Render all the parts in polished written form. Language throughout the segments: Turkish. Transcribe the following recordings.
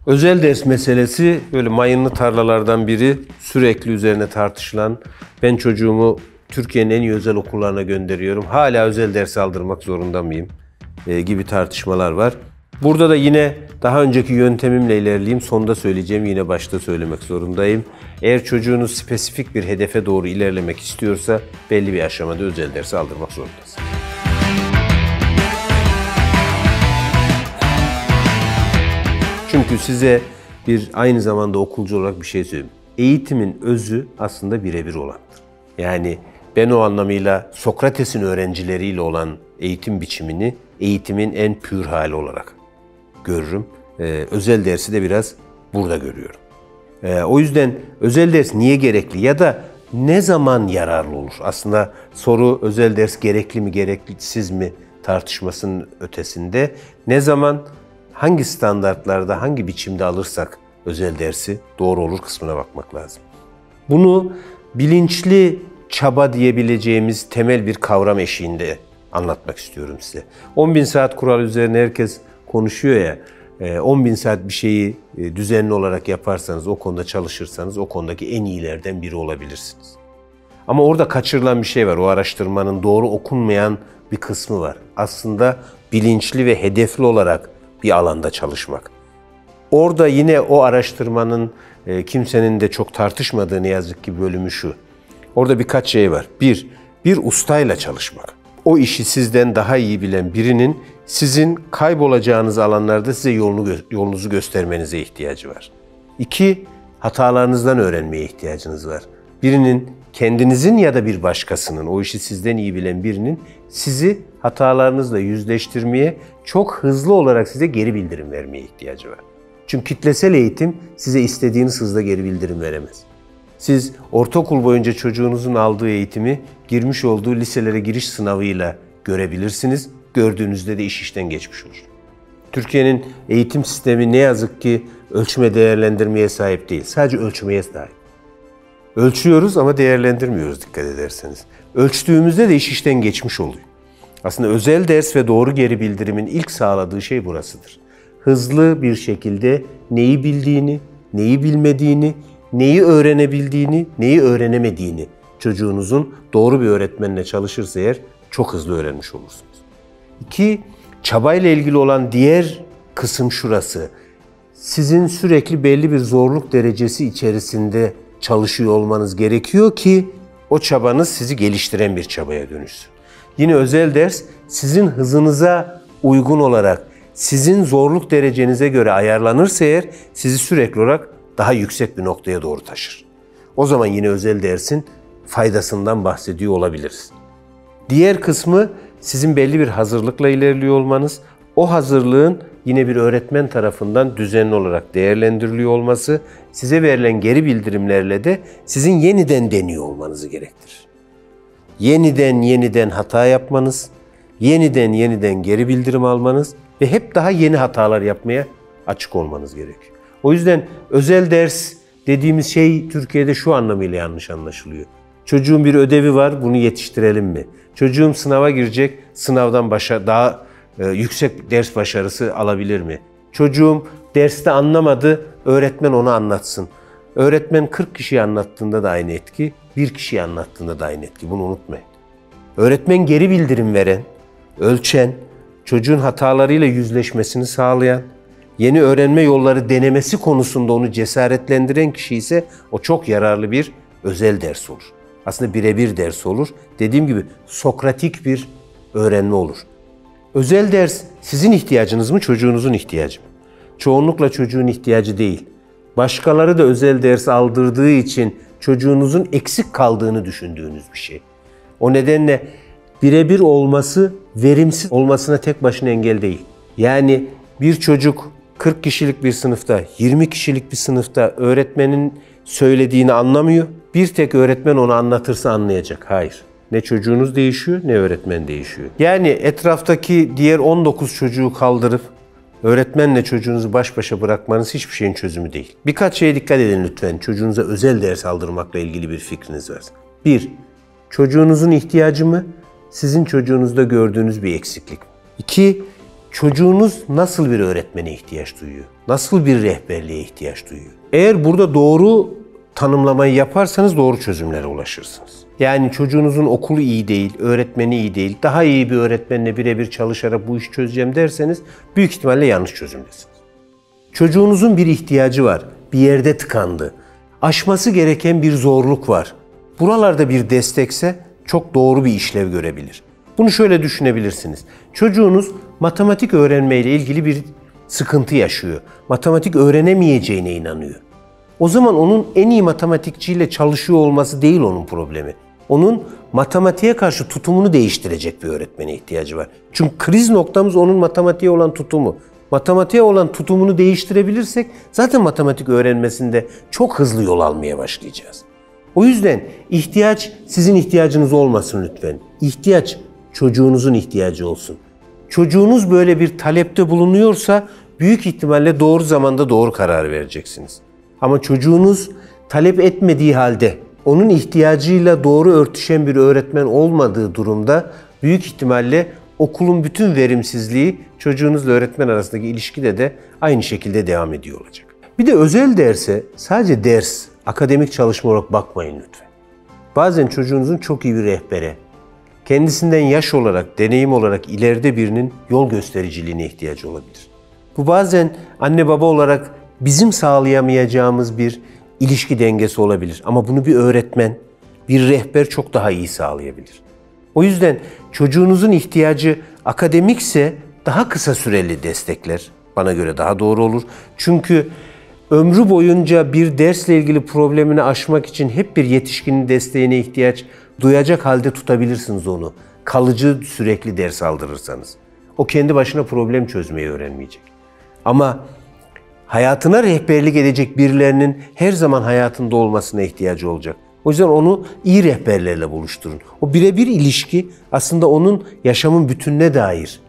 Özel ders meselesi böyle mayınlı tarlalardan biri, sürekli üzerine tartışılan, ben çocuğumu Türkiye'nin en iyi özel okullarına gönderiyorum, hala özel ders aldırmak zorunda mıyım gibi tartışmalar var. Burada da yine daha önceki yöntemimle ilerleyeyim, sonda söyleyeceğim, yine başta söylemek zorundayım. Eğer çocuğunuz spesifik bir hedefe doğru ilerlemek istiyorsa belli bir aşamada özel ders aldırmak zorundasınız. Çünkü size aynı zamanda okulcu olarak bir şey söyleyeyim. Eğitimin özü aslında birebir olandır. Yani ben o anlamıyla Sokrates'in öğrencileriyle olan eğitim biçimini eğitimin en pür hali olarak görürüm. Özel dersi de biraz burada görüyorum. O yüzden özel ders niye gerekli ya da ne zaman yararlı olur? Aslında soru özel ders gerekli mi, gereksiz mi tartışmasının ötesinde ne zaman, hangi standartlarda, hangi biçimde alırsak özel dersi doğru olur kısmına bakmak lazım. Bunu bilinçli çaba diyebileceğimiz temel bir kavram eşiğinde anlatmak istiyorum size. 10.000 saat kuralı üzerine herkes konuşuyor ya, 10.000 saat bir şeyi düzenli olarak yaparsanız, o konuda çalışırsanız o konudaki en iyilerden biri olabilirsiniz. Ama orada kaçırılan bir şey var. O araştırmanın doğru okunmayan bir kısmı var. Aslında bilinçli ve hedefli olarak bir alanda çalışmak. Orada yine o araştırmanın kimsenin de çok tartışmadığı ne yazık ki bölümü şu. Orada birkaç şey var. Bir ustayla çalışmak. O işi sizden daha iyi bilen birinin sizin kaybolacağınız alanlarda size yolunuzu göstermenize ihtiyacı var. 2, hatalarınızdan öğrenmeye ihtiyacınız var. Birinin, kendinizin ya da bir başkasının, o işi sizden iyi bilen birinin sizi hatalarınızla yüzleştirmeye, çok hızlı olarak size geri bildirim vermeye ihtiyacı var. Çünkü kitlesel eğitim size istediğiniz hızda geri bildirim veremez. Siz ortaokul boyunca çocuğunuzun aldığı eğitimi girmiş olduğu liselere giriş sınavıyla görebilirsiniz. Gördüğünüzde de iş işten geçmiş olur. Türkiye'nin eğitim sistemi ne yazık ki ölçme değerlendirmeye sahip değil. Sadece ölçmeye sahip. Ölçüyoruz ama değerlendirmiyoruz dikkat ederseniz. Ölçtüğümüzde de iş işten geçmiş oluyor. Aslında özel ders ve doğru geri bildirimin ilk sağladığı şey burasıdır. Hızlı bir şekilde neyi bildiğini, neyi bilmediğini, neyi öğrenebildiğini, neyi öğrenemediğini çocuğunuzun doğru bir öğretmenle çalışırsa eğer çok hızlı öğrenmiş olursunuz. 2, çabayla ilgili olan diğer kısım şurası. Sizin sürekli belli bir zorluk derecesi içerisinde çalışıyor olmanız gerekiyor ki o çabanız sizi geliştiren bir çabaya dönüşsün. Yine özel ders sizin hızınıza uygun olarak, sizin zorluk derecenize göre ayarlanırsa eğer sizi sürekli olarak daha yüksek bir noktaya doğru taşır. O zaman yine özel dersin faydasından bahsediyor olabiliriz. Diğer kısmı sizin belli bir hazırlıkla ilerliyor olmanız, o hazırlığın yine bir öğretmen tarafından düzenli olarak değerlendiriliyor olması, size verilen geri bildirimlerle de sizin yeniden deniyor olmanızı gerektirir. Yeniden hata yapmanız, yeniden geri bildirim almanız ve hep daha yeni hatalar yapmaya açık olmanız gerekiyor. O yüzden özel ders dediğimiz şey Türkiye'de şu anlamıyla yanlış anlaşılıyor. Çocuğun bir ödevi var, bunu yetiştirelim mi? Çocuğum sınava girecek, sınavdan daha yüksek ders başarısı alabilir mi? Çocuğum derste anlamadı, öğretmen onu anlatsın. Öğretmen 40 kişiye anlattığında da aynı etki, bir kişiye anlattığında da aynı etki. Bunu unutmayın. Öğretmen geri bildirim veren, ölçen, çocuğun hatalarıyla yüzleşmesini sağlayan, yeni öğrenme yolları denemesi konusunda onu cesaretlendiren kişi ise o çok yararlı bir özel ders olur. Aslında birebir ders olur. Dediğim gibi sokratik bir öğrenme olur. Özel ders sizin ihtiyacınız mı, çocuğunuzun ihtiyacı mı? Çoğunlukla çocuğun ihtiyacı değil. Başkaları da özel ders aldırdığı için çocuğunuzun eksik kaldığını düşündüğünüz bir şey. O nedenle birebir olması verimsiz olmasına tek başına engel değil. Yani bir çocuk 40 kişilik bir sınıfta, 20 kişilik bir sınıfta öğretmenin söylediğini anlamıyor. Bir tek öğretmen onu anlatırsa anlayacak. Hayır. Ne çocuğunuz değişiyor, ne öğretmen değişiyor. Yani etraftaki diğer 19 çocuğu kaldırıp öğretmenle çocuğunuzu baş başa bırakmanız hiçbir şeyin çözümü değil. Birkaç şeye dikkat edin lütfen. Çocuğunuza özel ders aldırmakla ilgili bir fikriniz var. 1. Çocuğunuzun ihtiyacı mı? Sizin çocuğunuzda gördüğünüz bir eksiklik. 2. çocuğunuz nasıl bir öğretmene ihtiyaç duyuyor? Nasıl bir rehberliğe ihtiyaç duyuyor? Eğer burada doğru tanımlamayı yaparsanız doğru çözümlere ulaşırsınız. Yani çocuğunuzun okulu iyi değil, öğretmeni iyi değil, daha iyi bir öğretmenle birebir çalışarak bu işi çözeceğim derseniz büyük ihtimalle yanlış çözümdesiniz. Çocuğunuzun bir ihtiyacı var, bir yerde tıkandı. Aşması gereken bir zorluk var. Buralarda bir destekse çok doğru bir işlev görebilir. Bunu şöyle düşünebilirsiniz. Çocuğunuz matematik öğrenmeyle ilgili bir sıkıntı yaşıyor. Matematik öğrenemeyeceğine inanıyor. O zaman onun en iyi matematikçiyle çalışıyor olması değil onun problemi. Onun matematiğe karşı tutumunu değiştirecek bir öğretmene ihtiyacı var. Çünkü kriz noktamız onun matematiğe olan tutumu. Matematiğe olan tutumunu değiştirebilirsek zaten matematik öğrenmesinde çok hızlı yol almaya başlayacağız. O yüzden ihtiyaç sizin ihtiyacınız olmasın lütfen. İhtiyaç çocuğunuzun ihtiyacı olsun. Çocuğunuz böyle bir talepte bulunuyorsa büyük ihtimalle doğru zamanda doğru karar vereceksiniz. Ama çocuğunuz talep etmediği halde onun ihtiyacıyla doğru örtüşen bir öğretmen olmadığı durumda büyük ihtimalle okulun bütün verimsizliği çocuğunuzla öğretmen arasındaki ilişkide de aynı şekilde devam ediyor olacak. Bir de özel derse sadece ders, akademik çalışma olarak bakmayın lütfen. Bazen çocuğunuzun çok iyi bir rehbere, kendisinden yaş olarak, deneyim olarak ileride birinin yol göstericiliğine ihtiyacı olabilir. Bu bazen anne baba olarak bizim sağlayamayacağımız bir ilişki dengesi olabilir. Ama bunu bir öğretmen, bir rehber çok daha iyi sağlayabilir. O yüzden çocuğunuzun ihtiyacı akademikse daha kısa süreli destekler bana göre daha doğru olur. Çünkü ömrü boyunca bir dersle ilgili problemini aşmak için hep bir yetişkinin desteğine ihtiyaç duyacak halde tutabilirsiniz onu. Kalıcı sürekli ders aldırırsanız. O kendi başına problem çözmeyi öğrenmeyecek. Ama hayatına rehberlik edecek birilerinin her zaman hayatında olmasına ihtiyacı olacak. O yüzden onu iyi rehberlerle buluşturun. O birebir ilişki aslında onun yaşamın bütününe dair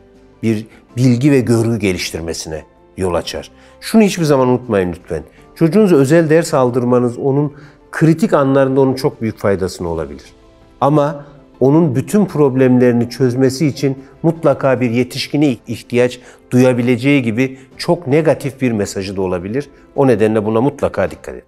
bir bilgi ve görgü geliştirmesine yol açar. Şunu hiçbir zaman unutmayın lütfen. Çocuğunuza özel ders aldırmanız onun kritik anlarında onun çok büyük faydasına olabilir. Ama onun bütün problemlerini çözmesi için mutlaka bir yetişkine ihtiyaç duyabileceği gibi çok negatif bir mesajı da olabilir. O nedenle buna mutlaka dikkat edin.